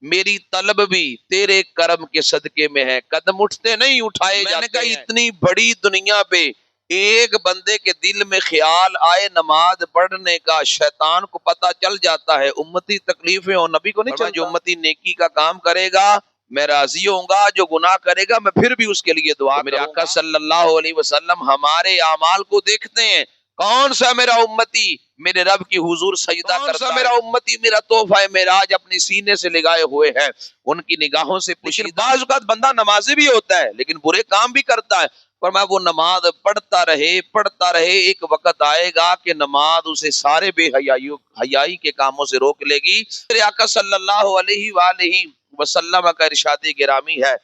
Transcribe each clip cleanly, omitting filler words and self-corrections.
میری طلب بھی تیرے کرم کے صدقے میں ہے، قدم اٹھتے نہیں اٹھائے جاتے ہیں۔ میں نے کہا اتنی بڑی دنیا پہ ایک بندے کے دل میں خیال آئے نماز پڑھنے کا، شیطان کو پتا چل جاتا ہے، امتی تکلیفیں اور نبی کو نہیں چلتا۔ جو امتی نیکی کا کام کرے گا میں راضی ہوں گا، جو گناہ کرے گا میں پھر بھی اس کے لیے دعا کروں گا۔ میرے آقا صلی اللہ علیہ وسلم ہمارے اعمال کو دیکھتے ہیں، کون سا میرا امتی میرے رب کی حضور سجدہ کرتا ہے، کون سا میرا امتی میرا تحفہ معراج اپنی سینے سے لگائے ہوئے ہے، ان کی نگاہوں سے پوچھیے۔ بعض اوقات بندہ نمازی بھی ہوتا ہے لیکن برے کام بھی کرتا ہے، فرمایا وہ نماز پڑھتا رہے، ایک وقت آئے گا کہ نماز اسے سارے بے حیائی کے کاموں سے روک لے گی۔ میرے آقا صلی اللہ علیہ وآلہ وسلم کا ارشاد گرامی ہے،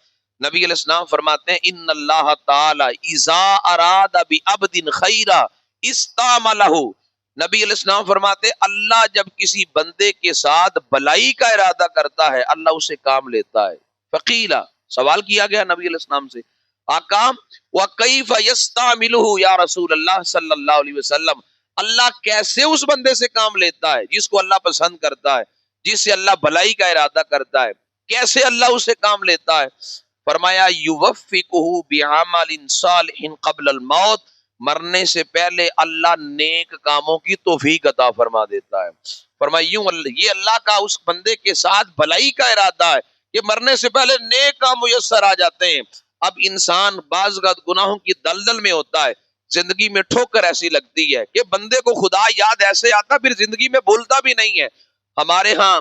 نبی علیہ السلام فرماتے ہیں ان اللہ تعالی اذا اراد بعبد خیرا استعملہ۔ نبی علیہ السلام فرماتے ہیں اللہ جب کسی بندے کے ساتھ بلائی کا ارادہ کرتا ہے اللہ اسے کام لیتا ہے۔ فقیلا، سوال کیا گیا نبی علیہ السلام سے، آقا وَكَيْفَ يَسْتَعْمِلُهُ یا رسول اللہ صلی اللہ علیہ وسلم، اللہ کیسے اس بندے سے کام لیتا ہے جس کو اللہ پسند کرتا ہے، جس سے اللہ بھلائی کا ارادہ کرتا ہے، کیسے اللہ اسے کام لیتا ہے؟ فرمایا یوفقہ بعمل صالح قبل الموت، مرنے سے پہلے اللہ نیک کاموں کی توفیق عطا فرما دیتا ہے۔ فرمایا یوں یہ اللہ کا اس بندے کے ساتھ بھلائی کا ارادہ ہے کہ مرنے سے پہلے نیک کام میسر آ جاتے ہیں۔ اب انسان بعض اوقات گناہوں کی دلدل میں ہوتا ہے، زندگی میں ٹھوکر ایسی لگتی ہے کہ بندے کو خدا یاد ایسے آتا پھر زندگی میں بھولتا بھی نہیں ہے۔ ہمارے ہاں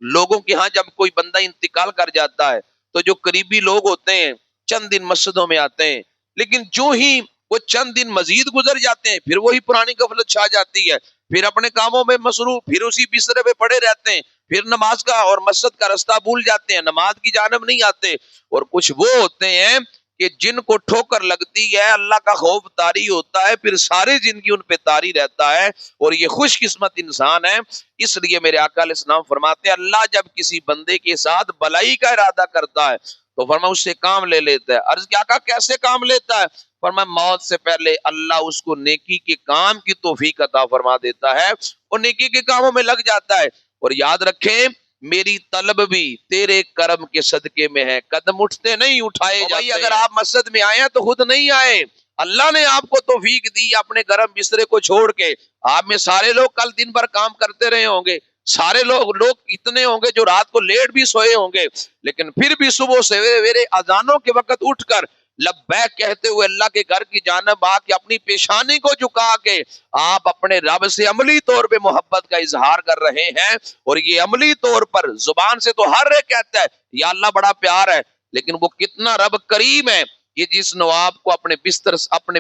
لوگوں کے ہاں جب کوئی بندہ انتقال کر جاتا ہے تو جو قریبی لوگ ہوتے ہیں چند دن مسجدوں میں آتے ہیں، لیکن جو ہی وہ چند دن مزید گزر جاتے ہیں پھر وہی پرانی غفلت چھا جاتی ہے، پھر اپنے کاموں میں مصروف، پھر اسی بسترے پہ پڑے رہتے ہیں، پھر نماز کا اور مسجد کا رستہ بھول جاتے ہیں، نماز کی جانب نہیں آتے۔ اور کچھ وہ ہوتے ہیں کہ جن کو ٹھوکر لگتی ہے اللہ کا خوف طاری ہوتا ہے، پھر ساری زندگی ان پہ طاری رہتا ہے، اور یہ خوش قسمت انسان ہے۔ اس لیے میرے آقا علیہ السلام فرماتے ہیں اللہ جب کسی بندے کے ساتھ بلائی کا ارادہ کرتا ہے تو فرمایا اس سے کام لے لیتا ہے۔ عرض کیا آقا کیسے کام لیتا ہے؟ فرمایا موت سے پہلے اللہ اس کو نیکی کے کام کی توفیق عطا فرما دیتا ہے اور نیکی کے کاموں میں لگ جاتا ہے۔ اور یاد رکھیں میری طلب بھی تیرے کرم کے صدقے میں ہے، قدم اٹھتے نہیں اٹھائے جاتے ہیں۔ اگر آپ مسجد میں آئے ہیں تو خود نہیں آئے، اللہ نے آپ کو توفیق دی اپنے گرم بسترے کو چھوڑ کے۔ آپ میں سارے لوگ کل دن بھر کام کرتے رہے ہوں گے، سارے لوگ اتنے ہوں گے جو رات کو لیٹ بھی سوئے ہوں گے، لیکن پھر بھی صبح سویرے اذانوں کے وقت اٹھ کر لبیک کہتے ہوئے اللہ کے گھر کی جانب آ کے اپنی پیشانی کو جھکا کے آپ اپنے رب سے عملی طور پہ محبت کا اظہار کر رہے ہیں۔ اور یہ عملی طور پر زبان سے تو ہر ایک کہتا ہے یا اللہ بڑا پیار ہے، لیکن وہ کتنا رب کریم ہے کہ جس نواب کو اپنے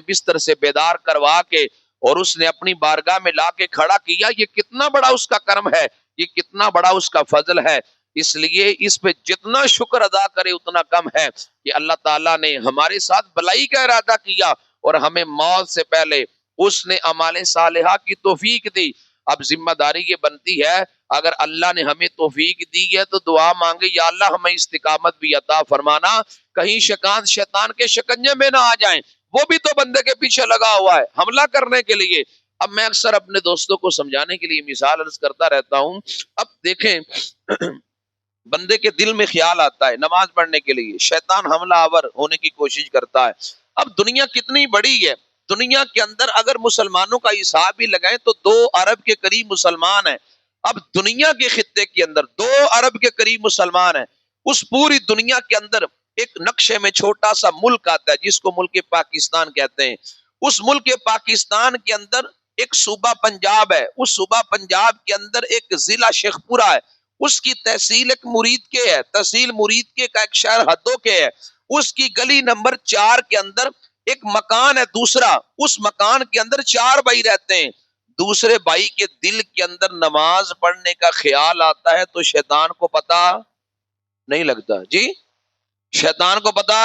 بستر سے بیدار کروا کے اور اس نے اپنی بارگاہ میں لا کے کھڑا کیا، یہ کتنا بڑا اس کا کرم ہے، یہ کتنا بڑا اس کا فضل ہے۔ اس لیے اس پہ جتنا شکر ادا کرے اتنا کم ہے کہ اللہ تعالیٰ نے ہمارے ساتھ بلائی کا ارادہ کیا اور ہمیں موت سے پہلے اس نے اعمال صالحہ کی توفیق دی۔ اب ذمہ داری یہ بنتی ہے اگر اللہ نے ہمیں توفیق دی ہے تو دعا مانگے یا اللہ ہمیں استقامت بھی عطا فرمانا، کہیں شیطان کے شکنجے میں نہ آ جائیں، وہ بھی تو بندے کے پیچھے لگا ہوا ہے حملہ کرنے کے لیے۔ اب میں اکثر اپنے دوستوں کو سمجھانے کے لیے مثال عرض کرتا رہتا ہوں۔ اب دیکھیں بندے کے دل میں خیال آتا ہے نماز پڑھنے کے لیے، شیطان حملہ آور ہونے کی کوشش کرتا ہے۔ اب دنیا کتنی بڑی ہے، دنیا کے اندر اگر مسلمانوں کا حساب بھی لگائیں تو 2 ارب کے قریب مسلمان ہیں۔ اب دنیا کے خطے کے اندر 2 ارب کے قریب مسلمان ہیں، اس پوری دنیا کے اندر ایک نقشے میں چھوٹا سا ملک آتا ہے جس کو ملک پاکستان کہتے ہیں۔ اس ملک پاکستان کے اندر ایک صوبہ پنجاب ہے، اس صوبہ پنجاب کے اندر ایک ضلع شیخ پورہ ہے، اس کی تحصیل ایک مرید کے ہے، تحصیل مرید کے کا ایک شہر ہدو کے ہے، اس کی گلی نمبر 4 کے اندر ایک مکان ہے دوسرا، اس مکان کے اندر 4 بھائی رہتے ہیں۔ دوسرے بھائی کے دل کے اندر نماز پڑھنے کا خیال آتا ہے تو شیطان کو پتا نہیں لگتا، جی شیطان کو پتا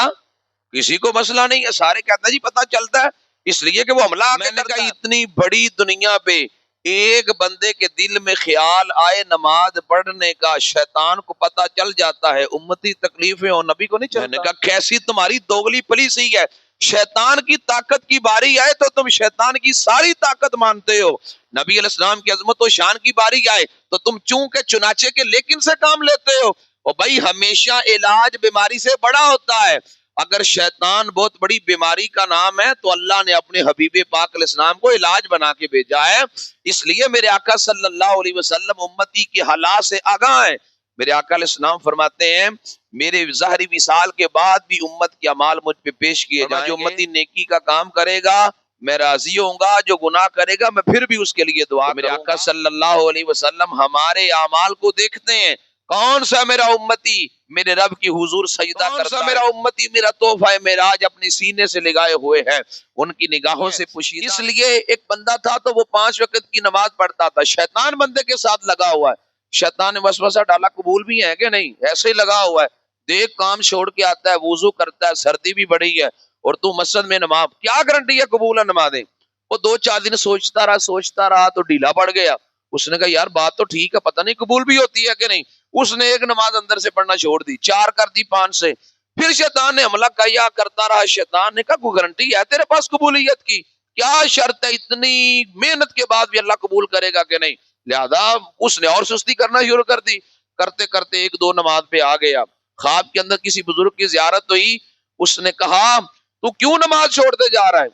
کسی کو مسئلہ نہیں ہے، سارے کہتے ہیں جی پتا چلتا ہے، اس لیے کہ وہ حملہ میں نے کہا اتنی بڑی دنیا پہ ایک بندے کے دل میں خیال آئے نماز پڑھنے کا، شیطان کو پتا چل جاتا ہے، امتی تکلیفیں اور نبی کو نہیں چلتا۔ میں نے کہا کیسی تمہاری دوغلی پلی سی ہے، شیطان کی طاقت کی باری آئے تو تم شیطان کی ساری طاقت مانتے ہو، نبی علیہ السلام کی عظمت و شان کی باری آئے تو تم چونکہ چنانچہ کے لیکن سے کام لیتے ہو۔ اور بھائی ہمیشہ علاج بیماری سے بڑا ہوتا ہے. اگر شیطان بہت بڑی بیماری کا نام ہے تو اللہ نے اپنے حبیب پاک علیہ السلام کو علاج بنا کے بھیجا ہے. اس لیے میرے آقا صلی اللہ علیہ وسلم امتی کے حالات سے آگاہ ہیں. میرے آقا علیہ السلام فرماتے ہیں میرے ظاہری وصال کے بعد بھی امت کے اعمال مجھ پہ پیش کیے جائیں گے. جو امتی نیکی کا کام کرے گا میں راضی ہوں گا، جو گناہ کرے گا میں پھر بھی اس کے لیے دعا کروں گا. میرے آقا صلی اللہ علیہ وسلم ہمارے اعمال کو دیکھتے ہیں. کون سا میرا امتی میرے رب کی حضور سجدہ کرتا ہے؟ کون سا میرا امتی میرا تحفہ معراج اپنی سینے سے لگائے ہوئے ہے؟ ان کی نگاہوں سے پوشیدہ. اس لیے ایک بندہ تھا تو وہ 5 وقت کی نماز پڑھتا تھا. شیطان بندے کے ساتھ لگا ہوا ہے. شیطان نے وسوسہ ڈالا قبول بھی ہے کہ نہیں؟ ایسے ہی لگا ہوا ہے. دیکھ کام چھوڑ کے آتا ہے، وضو کرتا ہے، سردی بھی بڑی ہے اور تو مسجد میں نماز، کیا گارنٹی ہے قبول ہے نمازیں؟ وہ 2-4 دن سوچتا رہا تو ڈھیلا پڑ گیا. اس نے کہا یار بات تو ٹھیک ہے، پتہ نہیں قبول بھی ہوتی ہے کہ نہیں. اس نے ایک نماز اندر سے پڑھنا چھوڑ دی، 4 کر دی 5 سے. پھر شیطان نے حملہ کیا، کرتا رہا. شیطان نے کہا کوئی گارنٹی ہے تیرے پاس قبولیت کی؟ کیا شرط ہے اتنی محنت کے بعد بھی اللہ قبول کرے گا کہ نہیں؟ لہذا اس نے اور سستی کرنا شروع کر دی. کرتے کرتے 1-2 نماز پہ آ گیا. خواب کے اندر کسی بزرگ کی زیارت ہوئی. اس نے کہا تو کیوں نماز چھوڑتے جا رہا ہے؟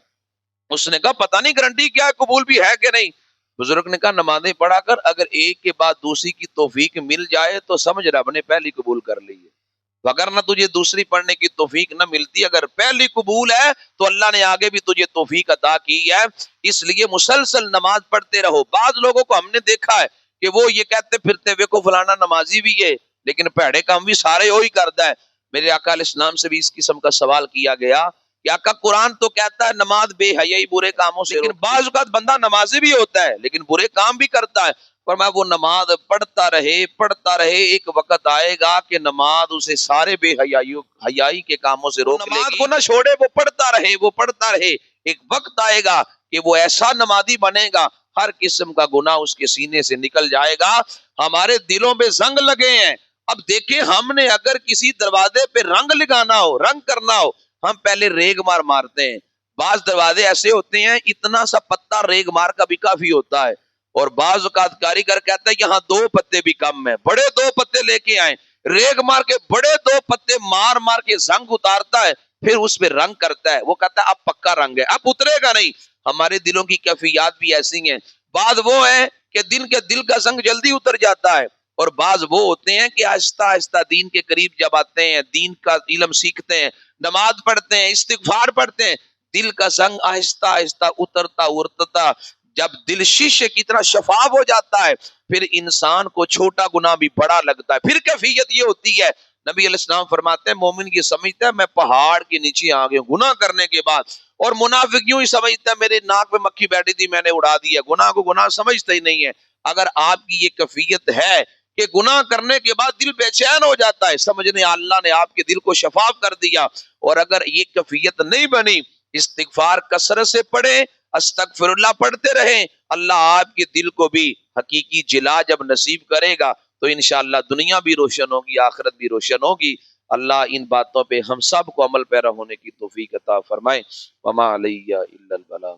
اس نے کہا پتہ نہیں گارنٹی کیا ہے، قبول بھی ہے کہ نہیں. بزرگ نے کہا نمازیں پڑھا کر، اگر ایک کے بعد دوسری کی توفیق مل جائے تو سمجھ رب نے پہلی قبول کر لی ہے، وگرنہ تجھے دوسری پڑھنے کی توفیق نہ ملتی. اگر پہلی قبول ہے تو اللہ نے آگے بھی تجھے توفیق عطا کی ہے. اس لیے مسلسل نماز پڑھتے رہو. بعض لوگوں کو ہم نے دیکھا ہے کہ وہ یہ کہتے پھرتے ویکو فلانا نمازی بھی ہے لیکن پیڑے کام بھی سارے وہی کرتا ہے. میرے آقا علیہ السلام سے بھی اس قسم کا سوال کیا گیا کہ آقا قرآن تو کہتا ہے نماز بے حیائی برے کاموں سے، لیکن بعض اوقات بندہ نمازی بھی ہوتا ہے لیکن برے کام بھی کرتا ہے. فرمایا وہ نماز پڑھتا رہے ایک وقت آئے گا کہ نماز اسے سارے بے حیائی کے کاموں سے روک لے گی. نماز کو نہ چھوڑے، وہ پڑھتا رہے. ایک وقت آئے گا کہ وہ ایسا نمازی بنے گا ہر قسم کا گناہ اس کے سینے سے نکل جائے گا. ہمارے دلوں میں زنگ لگے ہیں. اب دیکھیں ہم نے اگر کسی دروازے پہ رنگ لگانا ہو، رنگ کرنا ہو، ہم پہلے ریگ مارتے ہیں. بعض دروازے ایسے ہوتے ہیں اتنا سا پتا ریگ مار کا بھی کافی ہوتا ہے، اور بعض اوقات کاریگر کہتا ہے یہاں 2 پتے بھی کم ہیں، بڑے 2 پتے لے کے آئیں. ریگ مار کے بڑے 2 پتے مار کے زنگ اتارتا ہے، پھر اس پہ رنگ کرتا ہے. وہ کہتا ہے اب پکا رنگ ہے، اب اترے گا نہیں. ہمارے دلوں کی کیفیات بھی ایسی ہیں. بعض وہ ہے کہ دل کا زنگ جلدی اتر جاتا ہے، اور بعض وہ ہوتے ہیں کہ آہستہ آہستہ دین کے قریب جب آتے ہیں، دین کا علم سیکھتے ہیں، نماز پڑھتے ہیں، استغفار پڑھتے ہیں، دل کا زنگ آہستہ آہستہ اترتا جب دل شیشے کی طرح شفاف ہو جاتا ہے پھر انسان کو چھوٹا گناہ بھی بڑا لگتا ہے. پھر کیفیت یہ ہوتی ہے، نبی علیہ السلام فرماتے ہیں مومن یہ سمجھتا ہے میں پہاڑ کے نیچے آ گیا گناہ کرنے کے بعد، اور منافق یوں ہی سمجھتا ہے میرے ناک میں مکھی بیٹھی تھی میں نے اڑا دیا. گناہ کو گناہ سمجھتا ہی نہیں ہے. اگر آپ کی یہ کیفیت ہے کہ گناہ کرنے کے بعد دل بے چین ہو جاتا ہے، سمجھنے اللہ نے آپ کے دل کو شفاف کر دیا. اور اگر یہ کیفیت نہیں بنی، استغفار کثرت سے پڑھیں، استغفر اللہ پڑھتے رہیں، اللہ آپ کے دل کو بھی حقیقی جلا جب نصیب کرے گا تو انشاءاللہ دنیا بھی روشن ہوگی، آخرت بھی روشن ہوگی. اللہ ان باتوں پہ ہم سب کو عمل پیرا ہونے کی توفیق عطا فرمائے. وما علیہ الا البلاغ.